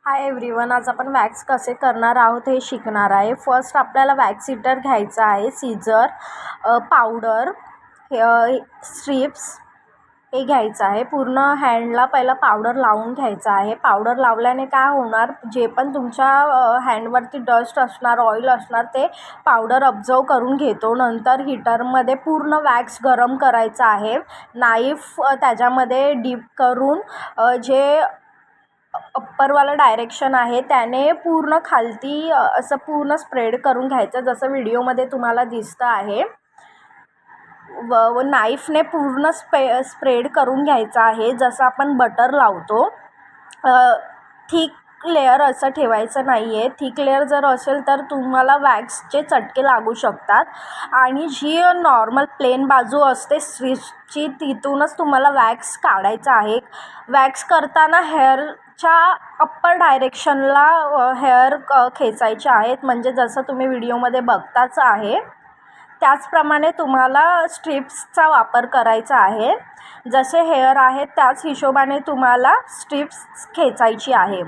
Hi everyone, आज आपण wax कसे करणार आहोत हे शिकणार आहे. फर्स्ट आपल्याला वॅक्स हिटर घ्यायचा आहे, सीझर, पावडर, स्ट्रिप्स हे घ्यायचं आहे. पूर्ण हँडला पहिला पावडर लावून घ्यायचा आहे. पावडर लावल्याने काय होणार, जे पण तुमच्या हँडवरती डस्ट असणार, ऑइल असणार, ते पावडर ऑब्झर्व करून घेतो. नंतर हीटरमध्ये पूर्ण वॅक्स गरम करायचा आहे. नाईफ त्याच्यामध्ये डीप करून जे अप्परवाला डायरेक्शन आहे त्याने पूर्ण खालती असं पूर्ण स्प्रेड करून घ्यायचं, जसं व्हिडिओमध्ये तुम्हाला दिसतं आहे. व नाईफने पूर्ण स्प्रेड करून घ्यायचं आहे, जसं आपण बटर लावतो. थिक लेअर असं ठेवायचं नाही आहे. थिक लेअर जर असेल तर तुम्हाला वॅक्सचे चटके लागू शकतात. आणि जी नॉर्मल प्लेन बाजू असते स्ट्रिप्सची, तिथूनच तुम्हाला वॅक्स काढायचा आहे. वॅक्स करताना हेअरच्या अप्पर डायरेक्शनला हेअर खेचायचे आहेत, म्हणजे जसं तुम्ही व्हिडिओमध्ये बघताच आहे त्याचप्रमाणे तुम्हाला स्ट्रिप्सचा वापर करायचा आहे. जसे हेअर आहेत त्याच हिशोबाने तुम्हाला स्ट्रिप्स खेचायची आहे.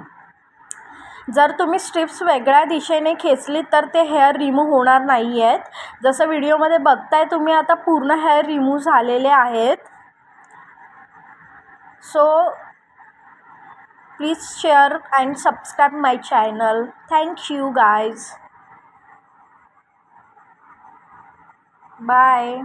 जर तुम्ही स्ट्रिप्स वेगळ्या दिशेने खेचली तर ते हेअर रिमूव्ह होणार नाही आहेत. जसं व्हिडिओमध्ये बघताय तुम्ही, आता पूर्ण हेअर रिमूव्ह झालेले आहेत. So please share and subscribe my channel. Thank you guys. Bye.